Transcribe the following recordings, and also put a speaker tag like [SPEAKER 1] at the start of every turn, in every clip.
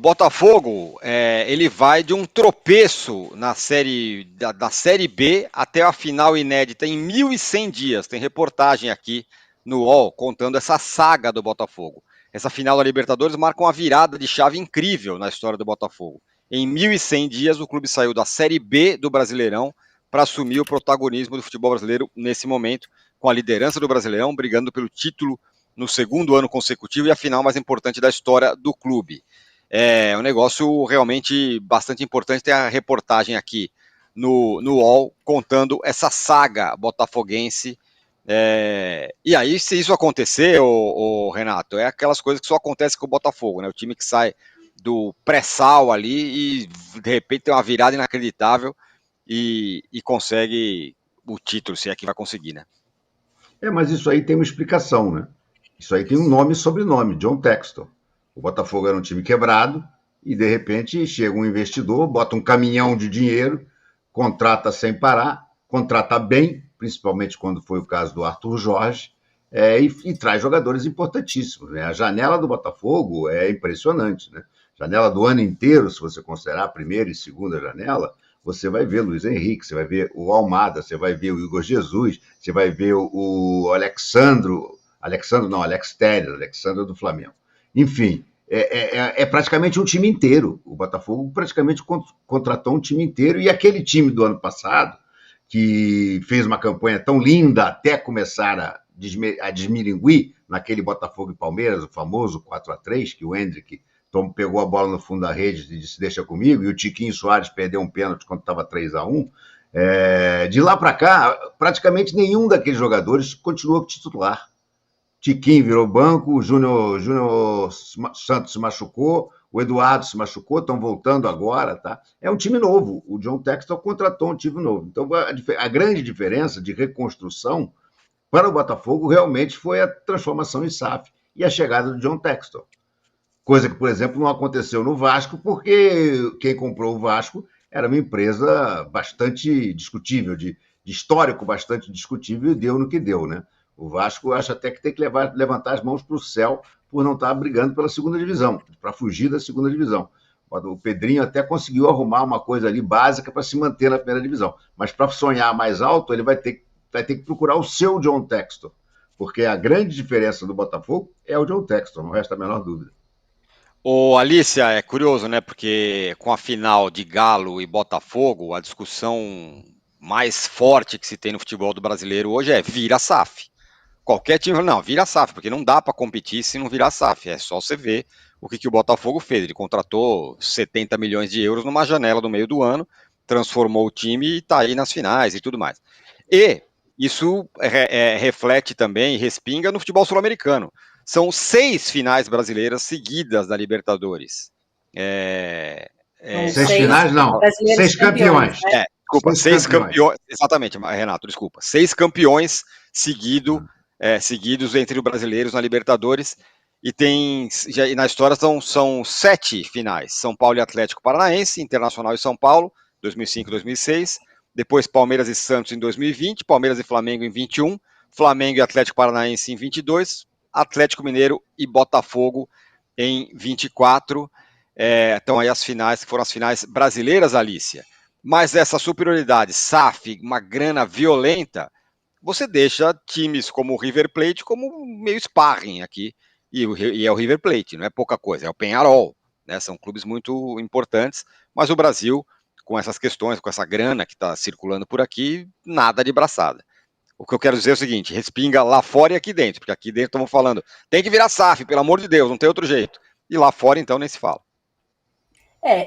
[SPEAKER 1] Botafogo, ele vai de um tropeço na série da Série B até a final inédita em 1.100 dias. Tem reportagem aqui no UOL contando essa saga do Botafogo. Essa final da Libertadores marca uma virada de chave incrível na história do Botafogo. Em 1.100 dias, o clube saiu da Série B do Brasileirão para assumir o protagonismo do futebol brasileiro nesse momento, com a liderança do Brasileirão, brigando pelo título no segundo ano consecutivo e a final mais importante da história do clube. É um negócio realmente bastante importante. Tem a reportagem aqui no UOL contando essa saga botafoguense. E aí, se isso acontecer, Renato, é aquelas coisas que só acontecem com o Botafogo, né? O time que sai do pré-sal ali e de repente tem uma virada inacreditável e consegue o título, se é que vai conseguir, né?
[SPEAKER 2] Mas isso aí tem uma explicação, né? Isso aí tem um nome e sobrenome, John Textor. O Botafogo era um time quebrado e, de repente, chega um investidor, bota um caminhão de dinheiro, contrata sem parar, contrata bem, principalmente quando foi o caso do Arthur Jorge, e traz jogadores importantíssimos. Né? A janela do Botafogo é impressionante. Né? Janela do ano inteiro, se você considerar a primeira e segunda janela, você vai ver Luiz Henrique, você vai ver o Almada, você vai ver o Igor Jesus, você vai ver o Alex Telles, Alexandre do Flamengo. Enfim, é praticamente um time inteiro. O Botafogo praticamente contratou um time inteiro. E aquele time do ano passado, que fez uma campanha tão linda até começar a desmiringuir naquele Botafogo e Palmeiras, o famoso 4-3, que o Hendrick pegou a bola no fundo da rede e disse, deixa comigo, e o Tiquinho Soares perdeu um pênalti quando estava 3-1. De lá para cá, praticamente nenhum daqueles jogadores continuou titular. Tiquinho virou banco, o Júnior Santos se machucou, o Eduardo se machucou, estão voltando agora, tá? É um time novo, o John Textor contratou um time novo. Então, a grande diferença de reconstrução para o Botafogo realmente foi a transformação em SAF e a chegada do John Textor. Coisa que, por exemplo, não aconteceu no Vasco, porque quem comprou o Vasco era uma empresa bastante discutível, de histórico bastante discutível, e deu no que deu, né? O Vasco acha até que tem que levantar as mãos para o céu por não estar brigando pela segunda divisão, para fugir da segunda divisão. O Pedrinho até conseguiu arrumar uma coisa ali básica para se manter na primeira divisão, mas para sonhar mais alto, ele vai ter que procurar o seu John Textor, porque a grande diferença do Botafogo é o John Textor, não resta a menor dúvida.
[SPEAKER 1] Alicia, é curioso, né? Porque com a final de Galo e Botafogo, a discussão mais forte que se tem no futebol do brasileiro hoje é vira SAF. Qualquer time, não, vira SAF, porque não dá para competir se não virar SAF. É só você ver o que o Botafogo fez. Ele contratou 70 milhões de euros numa janela no meio do ano, transformou o time e está aí nas finais e tudo mais. E isso reflete também, respinga no futebol sul-americano. São 6 finais brasileiras seguidas da Libertadores.
[SPEAKER 2] 6 finais, não. 6 campeões.
[SPEAKER 1] Né? Desculpa, 6 campeões. Exatamente, Renato, desculpa. 6 campeões seguidos entre os brasileiros na Libertadores. E na história são 7 finais. São Paulo e Atlético Paranaense, Internacional e São Paulo, 2005 e 2006. Depois Palmeiras e Santos em 2020, Palmeiras e Flamengo em 21, Flamengo e Atlético Paranaense em 22, Atlético Mineiro e Botafogo em 24. Então aí as finais, que foram as finais brasileiras, Alicia. Mas essa superioridade, SAF, uma grana violenta, você deixa times como o River Plate como meio sparring aqui, e é o River Plate, não é pouca coisa, é o Peñarol, né? São clubes muito importantes, mas o Brasil, com essas questões, com essa grana que está circulando por aqui, nada de braçada. O que eu quero dizer é o seguinte, respinga lá fora e aqui dentro, porque aqui dentro estamos falando, tem que virar SAF, pelo amor de Deus, não tem outro jeito. E lá fora, então, nem se fala.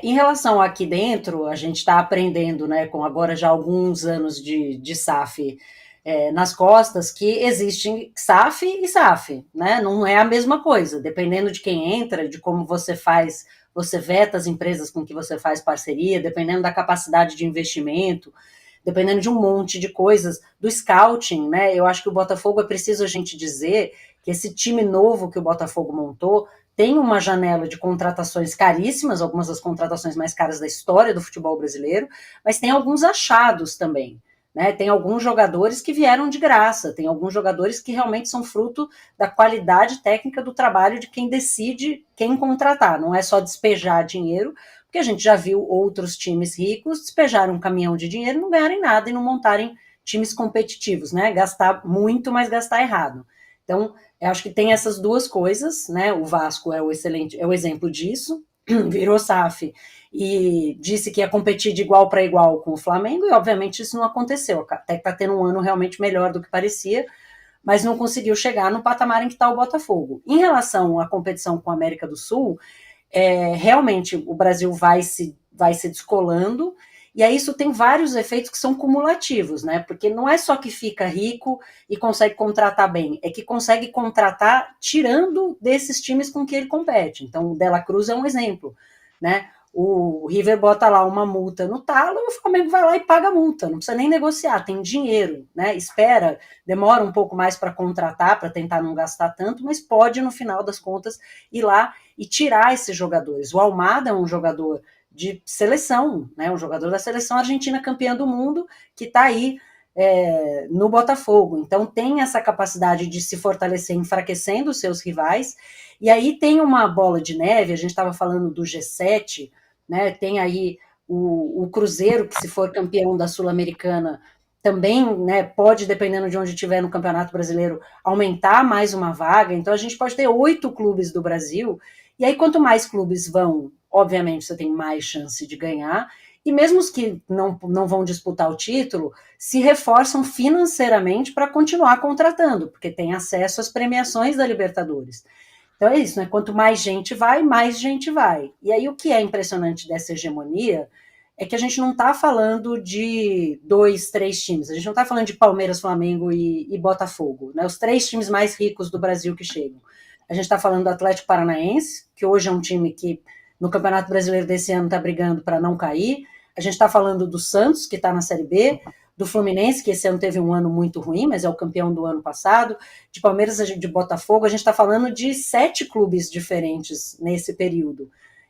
[SPEAKER 3] Em relação aqui dentro, a gente está aprendendo, né, com agora já alguns anos de SAF nas costas, que existe SAF e SAF, né? Não é a mesma coisa, dependendo de quem entra, de como você faz, você veta as empresas com que você faz parceria, dependendo da capacidade de investimento, dependendo de um monte de coisas, do scouting, né? Eu acho que o Botafogo é preciso a gente dizer que esse time novo que o Botafogo montou tem uma janela de contratações caríssimas, algumas das contratações mais caras da história do futebol brasileiro, mas tem alguns achados também, né? Tem alguns jogadores que vieram de graça, tem alguns jogadores que realmente são fruto da qualidade técnica do trabalho de quem decide quem contratar, não é só despejar dinheiro, porque a gente já viu outros times ricos despejarem um caminhão de dinheiro, não ganharem nada e não montarem times competitivos, né? Gastar muito, mas gastar errado. Então, eu acho que tem essas duas coisas, né? O Vasco é o exemplo disso, virou SAF e disse que ia competir de igual para igual com o Flamengo, e obviamente isso não aconteceu, até que está tendo um ano realmente melhor do que parecia, mas não conseguiu chegar no patamar em que está o Botafogo. Em relação à competição com a América do Sul, realmente o Brasil vai se descolando, e aí isso tem vários efeitos que são cumulativos, né? Porque não é só que fica rico e consegue contratar bem, é que consegue contratar tirando desses times com que ele compete. Então, o Dela Cruz é um exemplo, né? O River bota lá uma multa no talo e o Flamengo vai lá e paga a multa, não precisa nem negociar, tem dinheiro, né? Espera, demora um pouco mais para contratar, para tentar não gastar tanto, mas pode, no final das contas, ir lá e tirar esses jogadores. O Almada é um jogador de seleção, né? Um jogador da seleção argentina campeã do mundo que está aí no Botafogo. Então tem essa capacidade de se fortalecer enfraquecendo os seus rivais. E aí tem uma bola de neve, a gente estava falando do G7, né? Tem aí o Cruzeiro, que se for campeão da Sul-Americana, também, né, pode, dependendo de onde estiver no Campeonato Brasileiro, aumentar mais uma vaga. Então a gente pode ter 8 clubes do Brasil, e aí quanto mais clubes vão, obviamente você tem mais chance de ganhar, e mesmo os que não vão disputar o título, se reforçam financeiramente para continuar contratando, porque tem acesso às premiações da Libertadores. Então é isso, né? Quanto mais gente vai, mais gente vai. E aí o que é impressionante dessa hegemonia é que a gente não está falando de 2, 3 times, a gente não está falando de Palmeiras, Flamengo e Botafogo, né? Os 3 times mais ricos do Brasil que chegam. A gente está falando do Atlético Paranaense, que hoje é um time que no Campeonato Brasileiro desse ano está brigando para não cair. A gente está falando do Santos, que está na Série B, do Fluminense, que esse ano teve um ano muito ruim, mas é o campeão do ano passado, de Palmeiras, de Botafogo. A gente está falando de 7 clubes diferentes nesse período,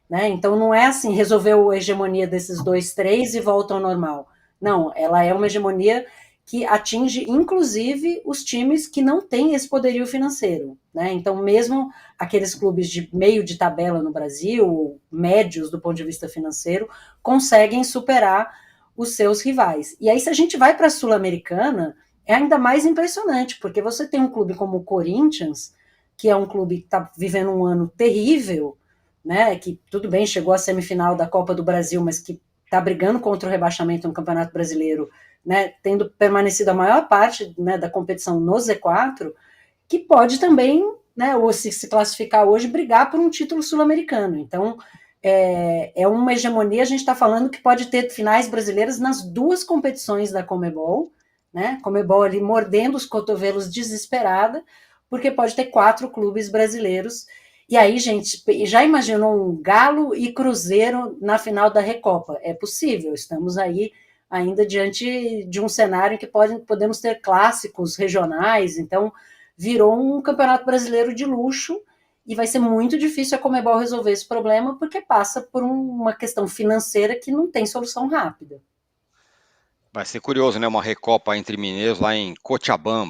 [SPEAKER 3] né? Então não é assim, resolveu a hegemonia desses 2, 3 e volta ao normal. Não, ela é uma hegemonia que atinge, inclusive, os times que não têm esse poderio financeiro, né? Então, mesmo aqueles clubes de meio de tabela no Brasil, médios do ponto de vista financeiro, conseguem superar os seus rivais. E aí, se a gente vai para a Sul-Americana, é ainda mais impressionante, porque você tem um clube como o Corinthians, que é um clube que está vivendo um ano terrível, né? Que tudo bem, chegou à semifinal da Copa do Brasil, mas que está brigando contra o rebaixamento no Campeonato Brasileiro, né, tendo permanecido a maior parte, né, da competição no Z4, que pode também, né, ou se classificar hoje, brigar por um título sul-americano. Então, é uma hegemonia, a gente está falando que pode ter finais brasileiras nas 2 competições da Conmebol, né, Conmebol ali mordendo os cotovelos desesperada, porque pode ter 4 clubes brasileiros. E aí, gente, já imaginou um Galo e Cruzeiro na final da Recopa? É possível, estamos aí ainda diante de um cenário em que podemos ter clássicos regionais, então virou um campeonato brasileiro de luxo e vai ser muito difícil a Conmebol resolver esse problema porque passa por uma questão financeira que não tem solução rápida.
[SPEAKER 1] Vai ser curioso, né? Uma Recopa entre mineiros lá em Cochabamba.